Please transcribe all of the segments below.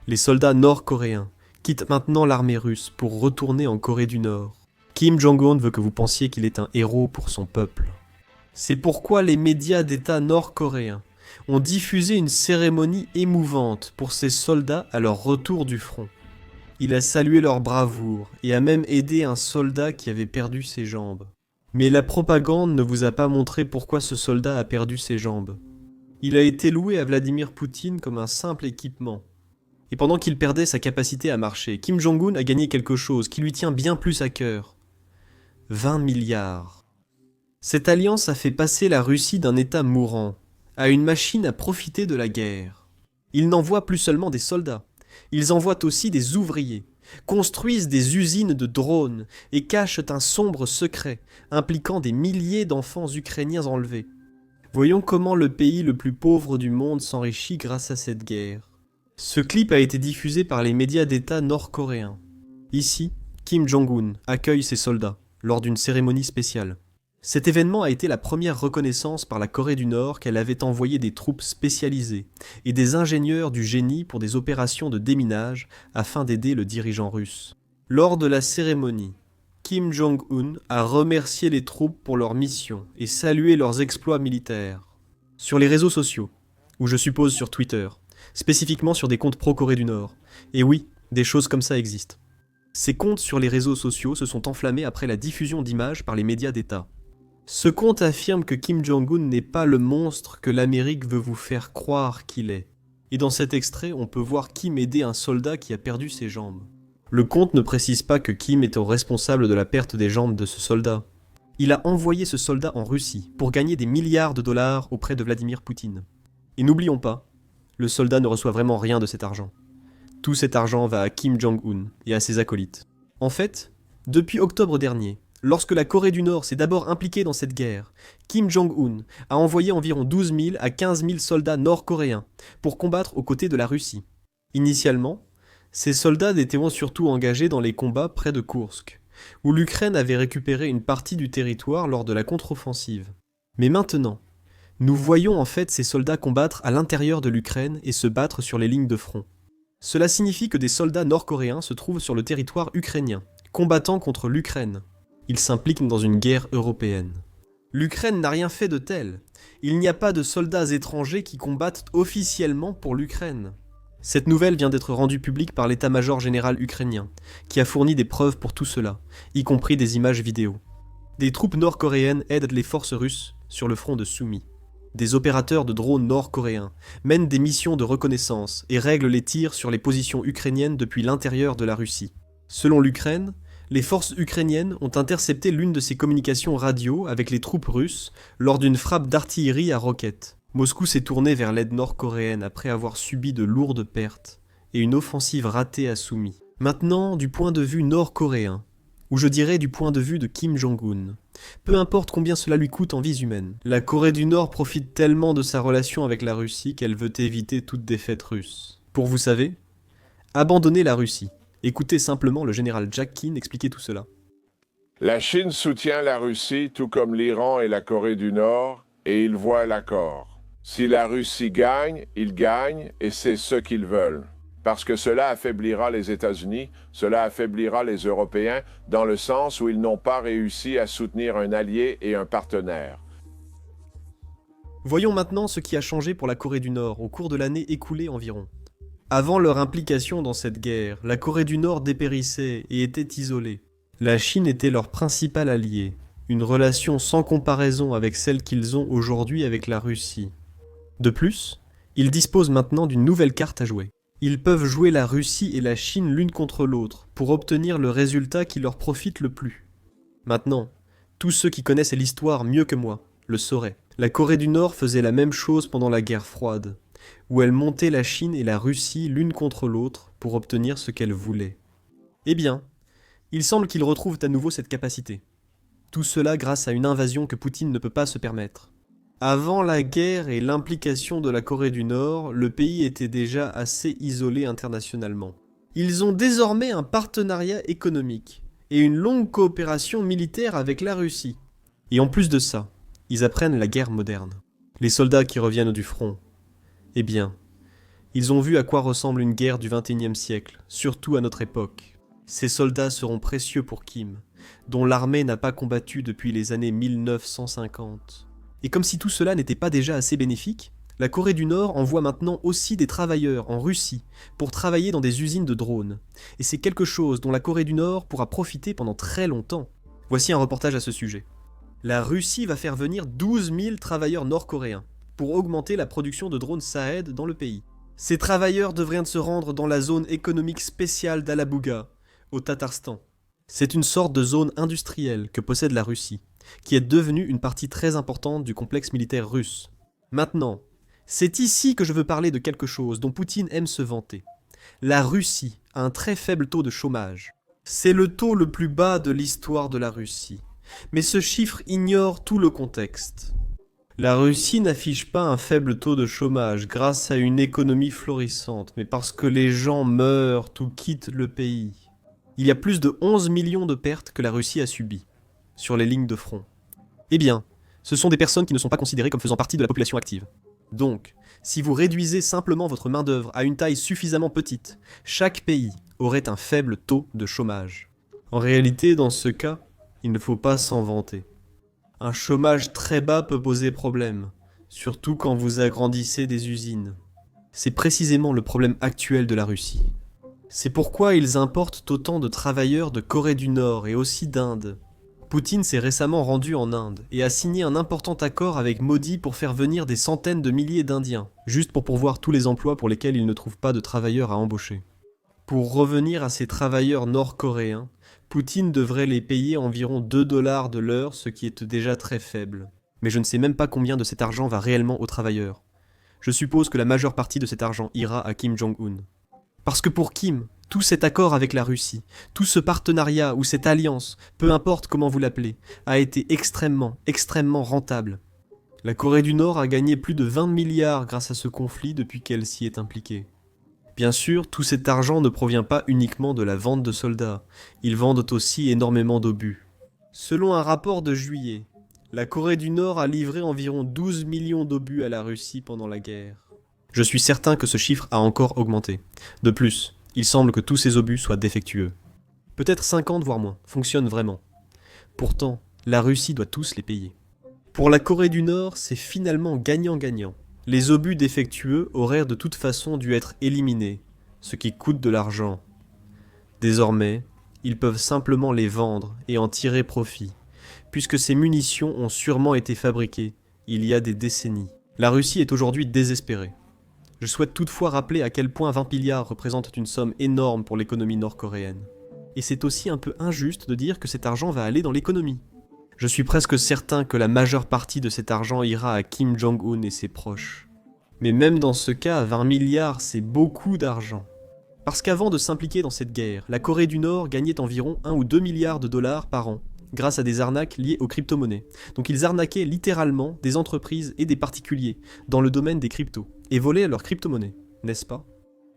Les soldats nord-coréens quittent maintenant l'armée russe pour retourner en Corée du Nord. Kim Jong-un veut que vous pensiez qu'il est un héros pour son peuple. C'est pourquoi les médias d'État nord-coréens ont diffusé une cérémonie émouvante pour ces soldats à leur retour du front. Il a salué leur bravoure et a même aidé un soldat qui avait perdu ses jambes. Mais la propagande ne vous a pas montré pourquoi ce soldat a perdu ses jambes. Il a été loué à Vladimir Poutine comme un simple équipement. Et pendant qu'il perdait sa capacité à marcher, Kim Jong-un a gagné quelque chose qui lui tient bien plus à cœur. 20 milliards. Cette alliance a fait passer la Russie d'un État mourant à une machine à profiter de la guerre. Ils n'envoient plus seulement des soldats, ils envoient aussi des ouvriers, construisent des usines de drones et cachent un sombre secret impliquant des milliers d'enfants ukrainiens enlevés. Voyons comment le pays le plus pauvre du monde s'enrichit grâce à cette guerre. Ce clip a été diffusé par les médias d'État nord-coréens. Ici, Kim Jong-un accueille ses soldats lors d'une cérémonie spéciale. Cet événement a été la première reconnaissance par la Corée du Nord qu'elle avait envoyé des troupes spécialisées et des ingénieurs du génie pour des opérations de déminage afin d'aider le dirigeant russe. Lors de la cérémonie, Kim Jong-un a remercié les troupes pour leur mission et salué leurs exploits militaires. Sur les réseaux sociaux, ou je suppose sur Twitter, spécifiquement sur des comptes pro-Corée du Nord, et oui, des choses comme ça existent. Ces comptes sur les réseaux sociaux se sont enflammés après la diffusion d'images par les médias d'État. Ce compte affirme que Kim Jong-un n'est pas le monstre que l'Amérique veut vous faire croire qu'il est. Et dans cet extrait, on peut voir Kim aider un soldat qui a perdu ses jambes. Le compte ne précise pas que Kim est au responsable de la perte des jambes de ce soldat. Il a envoyé ce soldat en Russie pour gagner des milliards de dollars auprès de Vladimir Poutine. Et n'oublions pas, le soldat ne reçoit vraiment rien de cet argent. Tout cet argent va à Kim Jong-un et à ses acolytes. En fait, depuis octobre dernier, lorsque la Corée du Nord s'est d'abord impliquée dans cette guerre, Kim Jong-un a envoyé environ 12 000 à 15 000 soldats nord-coréens pour combattre aux côtés de la Russie. Initialement, ces soldats étaient surtout engagés dans les combats près de Koursk, où l'Ukraine avait récupéré une partie du territoire lors de la contre-offensive. Mais maintenant, nous voyons en fait ces soldats combattre à l'intérieur de l'Ukraine et se battre sur les lignes de front. Cela signifie que des soldats nord-coréens se trouvent sur le territoire ukrainien, combattant contre l'Ukraine. Ils s'impliquent dans une guerre européenne. L'Ukraine n'a rien fait de tel. Il n'y a pas de soldats étrangers qui combattent officiellement pour l'Ukraine. Cette nouvelle vient d'être rendue publique par l'état-major général ukrainien, qui a fourni des preuves pour tout cela, y compris des images vidéo. Des troupes nord-coréennes aident les forces russes sur le front de Sumy. Des opérateurs de drones nord-coréens mènent des missions de reconnaissance et règlent les tirs sur les positions ukrainiennes depuis l'intérieur de la Russie. Selon l'Ukraine, les forces ukrainiennes ont intercepté l'une de ces communications radio avec les troupes russes lors d'une frappe d'artillerie à roquettes. Moscou s'est tourné vers l'aide nord-coréenne après avoir subi de lourdes pertes et une offensive ratée à Sumy. Maintenant, du point de vue nord-coréen, ou je dirais du point de vue de Kim Jong-un, peu importe combien cela lui coûte en vies humaines, la Corée du Nord profite tellement de sa relation avec la Russie qu'elle veut éviter toute défaite russe. Pour vous savez, abandonner la Russie. Écoutez simplement le général Jack Keane expliquer tout cela. La Chine soutient la Russie tout comme l'Iran et la Corée du Nord, et ils voient l'accord. Si la Russie gagne, ils gagnent, et c'est ce qu'ils veulent. Parce que cela affaiblira les États-Unis, cela affaiblira les Européens, dans le sens où ils n'ont pas réussi à soutenir un allié et un partenaire. Voyons maintenant ce qui a changé pour la Corée du Nord au cours de l'année écoulée environ. Avant leur implication dans cette guerre, la Corée du Nord dépérissait et était isolée. La Chine était leur principal allié, une relation sans comparaison avec celle qu'ils ont aujourd'hui avec la Russie. De plus, ils disposent maintenant d'une nouvelle carte à jouer. Ils peuvent jouer la Russie et la Chine l'une contre l'autre pour obtenir le résultat qui leur profite le plus. Maintenant, tous ceux qui connaissent l'histoire mieux que moi le sauraient. La Corée du Nord faisait la même chose pendant la guerre froide, où elle montait la Chine et la Russie l'une contre l'autre pour obtenir ce qu'elle voulait. Eh bien, il semble qu'ils retrouvent à nouveau cette capacité. Tout cela grâce à une invasion que Poutine ne peut pas se permettre. Avant la guerre et l'implication de la Corée du Nord, le pays était déjà assez isolé internationalement. Ils ont désormais un partenariat économique et une longue coopération militaire avec la Russie. Et en plus de ça, ils apprennent la guerre moderne. Les soldats qui reviennent du front, eh bien, Ils ont vu à quoi ressemble une guerre du XXIe siècle, surtout à notre époque. Ces soldats seront précieux pour Kim, dont l'armée n'a pas combattu depuis les années 1950. Et comme si tout cela n'était pas déjà assez bénéfique, la Corée du Nord envoie maintenant aussi des travailleurs en Russie pour travailler dans des usines de drones. Et c'est quelque chose dont la Corée du Nord pourra profiter pendant très longtemps. Voici un reportage à ce sujet. La Russie va faire venir 12 000 travailleurs nord-coréens pour augmenter la production de drones Shahed dans le pays. Ces travailleurs devraient se rendre dans la zone économique spéciale d'Alabuga, au Tatarstan. C'est une sorte de zone industrielle que possède la Russie, qui est devenue une partie très importante du complexe militaire russe. Maintenant, c'est ici que je veux parler de quelque chose dont Poutine aime se vanter. La Russie a un très faible taux de chômage. C'est le taux le plus bas de l'histoire de la Russie. Mais ce chiffre ignore tout le contexte. La Russie n'affiche pas un faible taux de chômage grâce à une économie florissante, mais parce que les gens meurent ou quittent le pays. Il y a plus de 11 millions de pertes que la Russie a subies sur les lignes de front. Eh bien, ce sont des personnes qui ne sont pas considérées comme faisant partie de la population active. Donc, si vous réduisez simplement votre main-d'œuvre à une taille suffisamment petite, chaque pays aurait un faible taux de chômage. En réalité, dans ce cas, il ne faut pas s'en vanter. Un chômage très bas peut poser problème, surtout quand vous agrandissez des usines. C'est précisément le problème actuel de la Russie. C'est pourquoi ils importent autant de travailleurs de Corée du Nord et aussi d'Inde. Poutine s'est récemment rendu en Inde et a signé un important accord avec Modi pour faire venir des centaines de milliers d'Indiens, juste pour pourvoir tous les emplois pour lesquels il ne trouve pas de travailleurs à embaucher. Pour revenir à ces travailleurs nord-coréens, Poutine devrait les payer environ 2 $ de l'heure, ce qui est déjà très faible. Mais je ne sais même pas combien de cet argent va réellement aux travailleurs. Je suppose que la majeure partie de cet argent ira à Kim Jong-un. Parce que pour Kim, tout cet accord avec la Russie, tout ce partenariat ou cette alliance, peu importe comment vous l'appelez, a été extrêmement rentable. La Corée du Nord a gagné plus de 20 milliards grâce à ce conflit depuis qu'elle s'y est impliquée. Bien sûr, tout cet argent ne provient pas uniquement de la vente de soldats, ils vendent aussi énormément d'obus. Selon un rapport de juillet, la Corée du Nord a livré environ 12 millions d'obus à la Russie pendant la guerre. Je suis certain que ce chiffre a encore augmenté. De plus, il semble que tous ces obus soient défectueux. Peut-être 50 voire moins, fonctionnent vraiment. Pourtant, la Russie doit tous les payer. Pour la Corée du Nord, c'est finalement gagnant-gagnant. Les obus défectueux auraient de toute façon dû être éliminés, ce qui coûte de l'argent. Désormais, ils peuvent simplement les vendre et en tirer profit, puisque ces munitions ont sûrement été fabriquées il y a des décennies. La Russie est aujourd'hui désespérée. Je souhaite toutefois rappeler à quel point 20 milliards représentent une somme énorme pour l'économie nord-coréenne. Et c'est aussi un peu injuste de dire que cet argent va aller dans l'économie. Je suis presque certain que la majeure partie de cet argent ira à Kim Jong-un et ses proches. Mais même dans ce cas, 20 milliards, c'est beaucoup d'argent. Parce qu'avant de s'impliquer dans cette guerre, la Corée du Nord gagnait environ 1 ou 2 milliards de dollars par an, grâce à des arnaques liées aux crypto-monnaies. Donc ils arnaquaient littéralement des entreprises et des particuliers dans le domaine des cryptos, et volaient leurs crypto-monnaies, n'est-ce pas?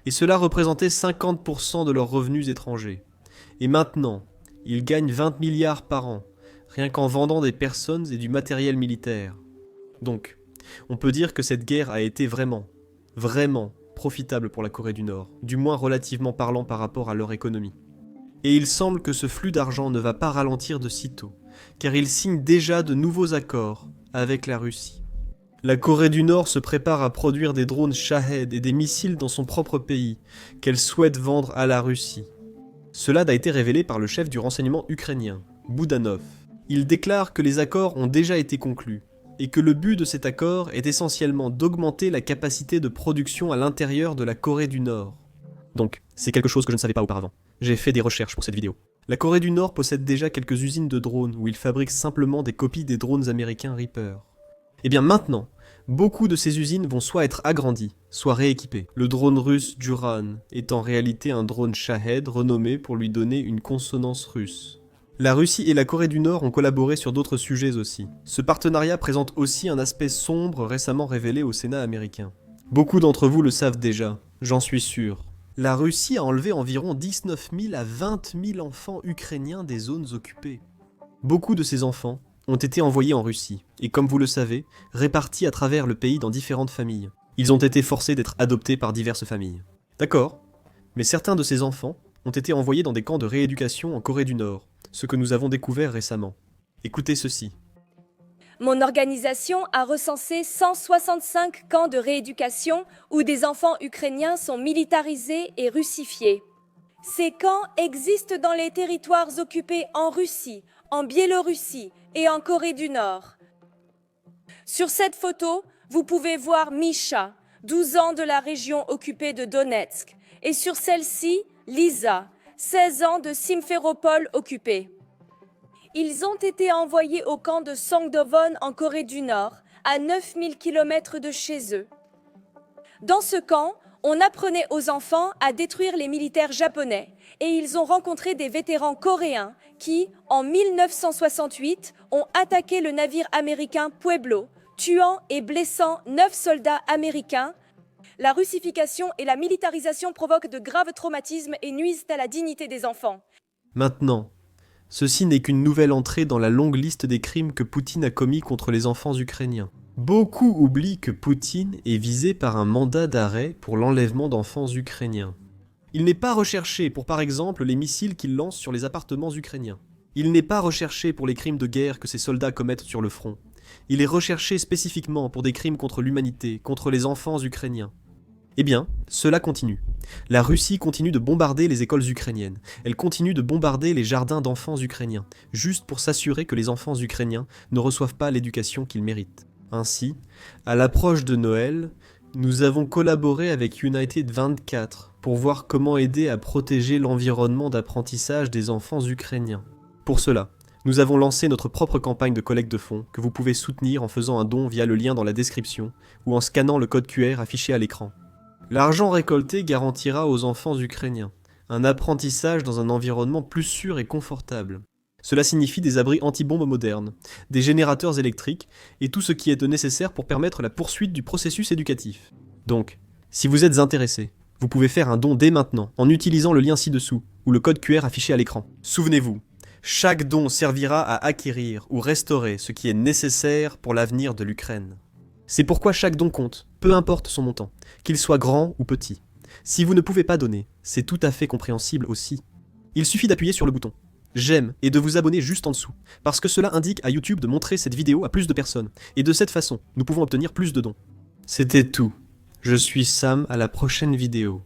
Et cela représentait 50% de leurs revenus étrangers. Et maintenant, ils gagnent 20 milliards par an, rien qu'en vendant des personnes et du matériel militaire. Donc, on peut dire que cette guerre a été vraiment profitable pour la Corée du Nord, du moins relativement parlant par rapport à leur économie. Et il semble que ce flux d'argent ne va pas ralentir de sitôt, car ils signent déjà de nouveaux accords avec la Russie. La Corée du Nord se prépare à produire des drones Shahed et des missiles dans son propre pays, qu'elle souhaite vendre à la Russie. Cela a été révélé par le chef du renseignement ukrainien, Boudanov. Il déclare que les accords ont déjà été conclus, et que le but de cet accord est essentiellement d'augmenter la capacité de production à l'intérieur de la Corée du Nord. Donc, c'est quelque chose que je ne savais pas auparavant. J'ai fait des recherches pour cette vidéo. La Corée du Nord possède déjà quelques usines de drones où ils fabriquent simplement des copies des drones américains Reaper. Et bien maintenant, beaucoup de ces usines vont soit être agrandies, soit rééquipées. Le drone russe Duran est en réalité un drone Shahed renommé pour lui donner une consonance russe. La Russie et la Corée du Nord ont collaboré sur d'autres sujets aussi. Ce partenariat présente aussi un aspect sombre récemment révélé au Sénat américain. Beaucoup d'entre vous le savent déjà, j'en suis sûr. La Russie a enlevé environ 19 000 à 20 000 enfants ukrainiens des zones occupées. Beaucoup de ces enfants ont été envoyés en Russie, et comme vous le savez, répartis à travers le pays dans différentes familles. Ils ont été forcés d'être adoptés par diverses familles. D'accord, mais certains de ces enfants ont été envoyés dans des camps de rééducation en Corée du Nord, ce que nous avons découvert récemment. Écoutez ceci. Mon organisation a recensé 165 camps de rééducation où des enfants ukrainiens sont militarisés et russifiés. Ces camps existent dans les territoires occupés en Russie, en Biélorussie et en Corée du Nord. Sur cette photo, vous pouvez voir Misha, 12 ans de la région occupée de Donetsk, et sur celle-ci, Lisa, 16 ans de Simferopol occupée. Ils ont été envoyés au camp de Sangdovon en Corée du Nord, à 9000 km de chez eux. Dans ce camp, on apprenait aux enfants à détruire les militaires japonais et ils ont rencontré des vétérans coréens qui, en 1968, ont attaqué le navire américain Pueblo, tuant et blessant 9 soldats américains. La russification et la militarisation provoquent de graves traumatismes et nuisent à la dignité des enfants. Maintenant, ceci n'est qu'une nouvelle entrée dans la longue liste des crimes que Poutine a commis contre les enfants ukrainiens. Beaucoup oublient que Poutine est visé par un mandat d'arrêt pour l'enlèvement d'enfants ukrainiens. Il n'est pas recherché pour par exemple les missiles qu'il lance sur les appartements ukrainiens. Il n'est pas recherché pour les crimes de guerre que ses soldats commettent sur le front. Il est recherché spécifiquement pour des crimes contre l'humanité, contre les enfants ukrainiens. Eh bien, cela continue. La Russie continue de bombarder les écoles ukrainiennes. Elle continue de bombarder les jardins d'enfants ukrainiens, juste pour s'assurer que les enfants ukrainiens ne reçoivent pas l'éducation qu'ils méritent. Ainsi, à l'approche de Noël, nous avons collaboré avec United 24 pour voir comment aider à protéger l'environnement d'apprentissage des enfants ukrainiens. Pour cela, nous avons lancé notre propre campagne de collecte de fonds que vous pouvez soutenir en faisant un don via le lien dans la description ou en scannant le code QR affiché à l'écran. L'argent récolté garantira aux enfants ukrainiens un apprentissage dans un environnement plus sûr et confortable. Cela signifie des abris anti-bombes modernes, des générateurs électriques et tout ce qui est nécessaire pour permettre la poursuite du processus éducatif. Donc, si vous êtes intéressé, vous pouvez faire un don dès maintenant en utilisant le lien ci-dessous ou le code QR affiché à l'écran. Souvenez-vous, chaque don servira à acquérir ou restaurer ce qui est nécessaire pour l'avenir de l'Ukraine. C'est pourquoi chaque don compte, peu importe son montant, qu'il soit grand ou petit. Si vous ne pouvez pas donner, c'est tout à fait compréhensible aussi. Il suffit d'appuyer sur le bouton j'aime et de vous abonner juste en dessous, parce que cela indique à YouTube de montrer cette vidéo à plus de personnes, et de cette façon, nous pouvons obtenir plus de dons. C'était tout. Je suis Sam, à la prochaine vidéo.